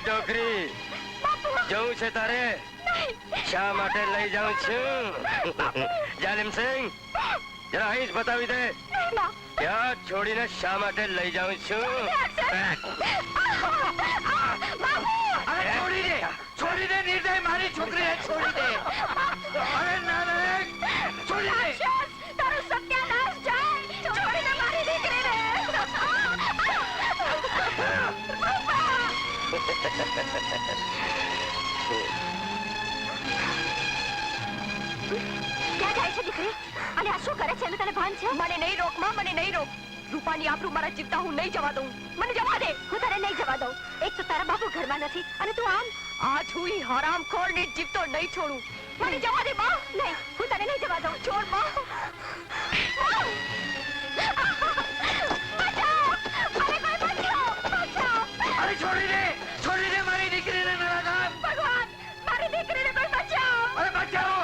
ડોકરી જવું છે તારે? શા માટે લઈ જાઉં છું? જાલિમ સિંહ, જરા અહીં જ બતાવી દે ત્યાં છોડીને શા માટે લઈ જાઉં છું? છોડી દે નિર્દય, મારી છોકરીને છોડી દે. અરે ના, છોડી દે. તારો સત્યાનાશ જાય. છોડી દે મારી દીકરીને. ક્યાં જાય છે દીકરી? અને આ શું કરે છે એનું તને ભાન છે? મને નહીં રોક માં, મને નહીં રોક. રૂપાની આબરૂ મારા જીવતા હું નહીં જવા દઉં. મને જવા દે. હું તને નહીં જવા દઉં. એક તો તારા બાપુ ઘરમાં નથી અને તું આમ આજ હું હરામખોર ને જીવતો નહીં છોડું. મને જવા દે માં. નહીં, હું તને નહીં જવા દઉં. છોડ માં. અરે છોડી દે મારી દીકરીને. ભગવાન, મારી દીકરીને કોઈ બચાવો. અરે બચાવો.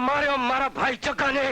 માર્યો મારા ભાઈ ચકાને.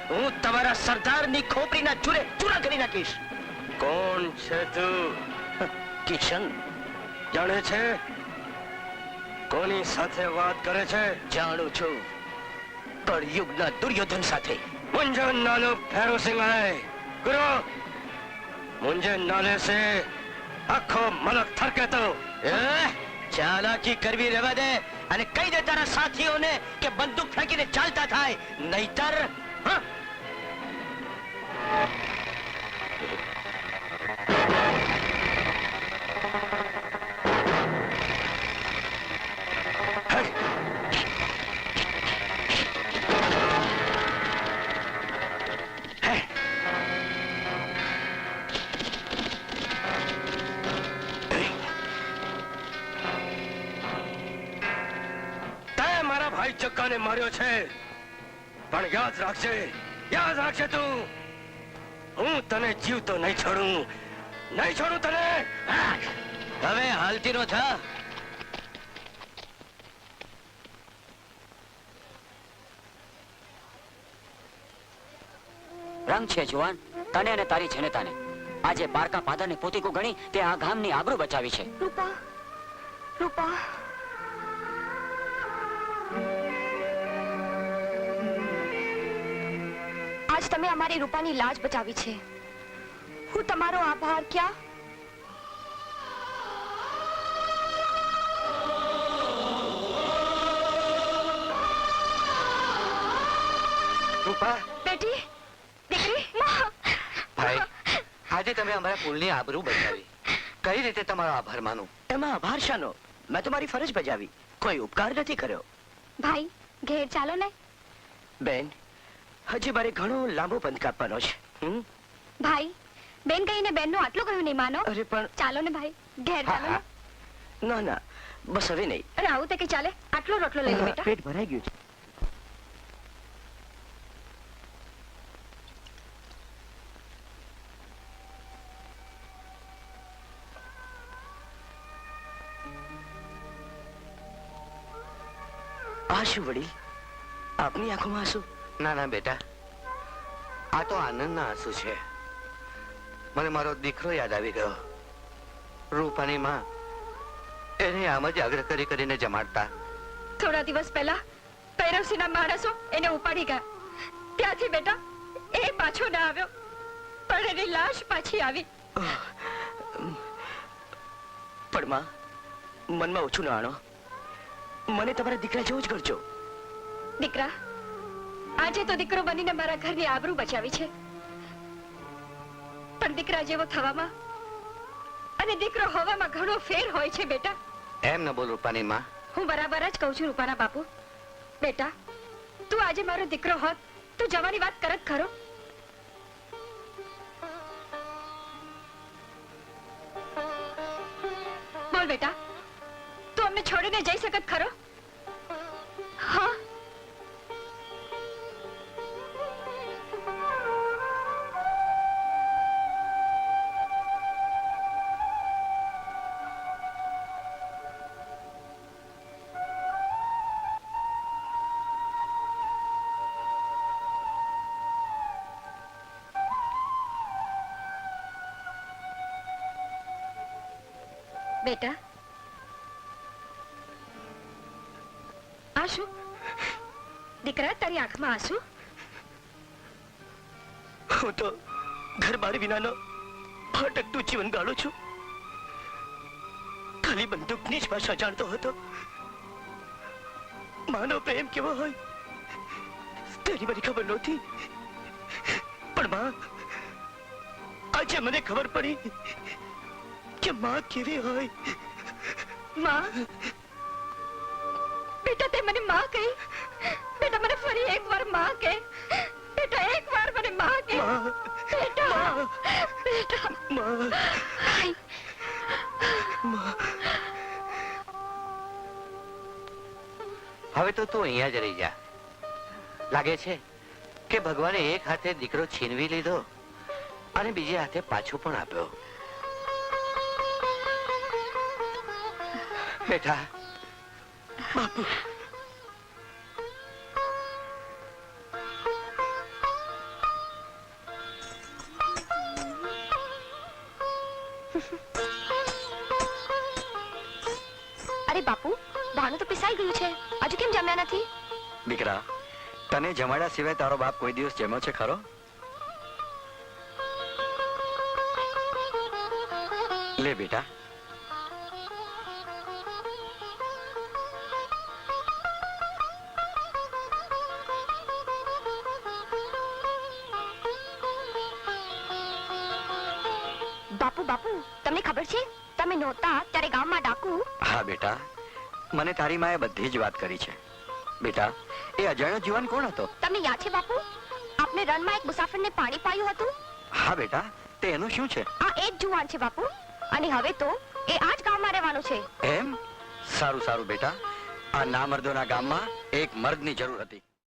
હું તમારા સરદારની ખોપરીના ચૂરે ચૂરા કરી નાખીશ. કોણ છે તું? કિશન. જાણે છે કોની સાથે વાત કરે છે? જાણું છું, કળયુગના દુર્યોધન સાથે. મુંજે નાલો ભૈરો સિંહ હૈ ગુરુ. મુંજે નાલે સે આખો મલક થરકે તો. ચાલાકી કરવી રહેવા દે અને કહી દે તારા સાથીઓને કે બંદૂક ફેંકીને ચાલતા થાય, નહીતર ચક્કાને માર્યો છે, પણ યાદ રાખજે તું, હું તને જીવતો નહીં છોડું તને. હવે હાલતી નો થા. રંગ છે જુવાન, તને અને તારી જનતાને. આજે બારકા પાદાને પોતીકો ગણી તે આ ગામની આબરૂ બચાવી છે. રૂપા, રૂપા, આજ તમે અમારી રૂપાની લાજ બચાવી છે. હું તમારો આભાર ક્યાં. રૂપા બેટી દીકરી માં ભાઈ આજે તમે અમારા કુલની આબરૂ બચાવી. કઈ રીતે તમારો આભાર માનું? એમાં આભાર શાનો? મેં તો મારી ફરજ બજાવી, કોઈ ઉપકાર નથી કર્યો. ભાઈ ઘેર ચાલો ને. બેન, હજી મારે ઘણો લાંબો પંથ કાપવાનો છે. ભાઈ બેન કહીને બેનનું આટલું કહ્યું નહીં માનો. અરે પણ ચાલો ને ભાઈ ઘેર હા, ચાલો ને. હા. ના ના, બસ હવે નહીં. અરે આવું તે કે ચાલે, આટલો રોટલો લઈ લો બેટા. પેટ ભરાઈ ગયું છે. આ શું વડીલ, આપની આંખોમાં આંસુ? ના ના બેટા, આ તો આનંદના આંસુ છે. મને મારો દીકરો યાદ આવી ગયો. રૂપાની માં એને આમ જ આગ્રહ કરીને જમાડતા. થોડા દિવસ પહેલા ભૈરવસિંહના માણસો એને ઉપાડી ગયા. ત્યાંથી બેટા એ પાછો ના આવ્યો, પણ એની લાશ પાછી આવી. પણ માં, મનમાં ઓછું ના આણો. મને તમારા દીકરા જેવું જ કરજો. દીકરા, આજે તો દીકરો બનીને મારા ઘરની આબરૂ બચાવી છે, પણ દીકરા જેવો થવામાં અને દીકરો હોવામાં ઘણો ફેર હોય છે બેટા. એમ ન બોલ રૂપાની માં. હું બરાબર જ કહું છું રૂપાના બાપુ. બેટા તું આજે મારો દીકરો હોત તો જવાની વાત કરત ખરો? બોલ બેટા, તું અમને છોડીને જઈ શકત ખરો? હા. બેટા આ શું? દીકરા તારી આંખમાં આંસુ? હું તો ઘર બાર વિનાનો ભટકતું જીવન ગાળું છું. ખાલી બંદૂકની જ ભાષા જાણતો હતો. માનો પ્રેમ કેવો હોય તેની મને ખબર નહોતી. પણ માં, આજે મને ખબર પડી કે માં કેવી હોય. માં, બેટા તે મને માં કહી. બેટા મને ફરી એકવાર માં કહે. બેટા એકવાર મને માં કહે. માં, બેટા બેટા માં, ભાઈ, માં. હવે તો તું અહીંયા જ રહી જા. લાગે છે કે ભગવાને એક હાથે દીકરો છીનવી લીધો અને બીજે હાથે પાછો પણ આપ્યો. બેટા, બાપુ, અરે બાપુ, ભાનું તો પિસાઈ ગયું છે, હજુ કેમ જમ્યા નથી? દીકરા, તને જમાડ્યા સિવાય તારો બાપ કોઈ દિવસ જમ્યો છે ખરો? લે બેટા. બાપુ બાપુ, તમને ખબર છે તમે નહોતા ત્યારે ગામમાં ડાકુ? હા બેટા, મને તારી માએ બધી જ વાત કરી છે. બેટા, એ અજાણ્યો જીવન કોણ હતો? તમને યાદ છે બાપુ, આપને રણમાં એક મુસાફરને પાણી પાયું હતું? હા બેટા, તે એનું શું છે? આ એ જ જુવાન છે બાપુ, અને હવે તો એ આ જ ગામમાં રહેવાનો છે. એમ? સારું સારું બેટા, આ નામર્દોના ગામમાં એક મર્દની જરૂર હતી.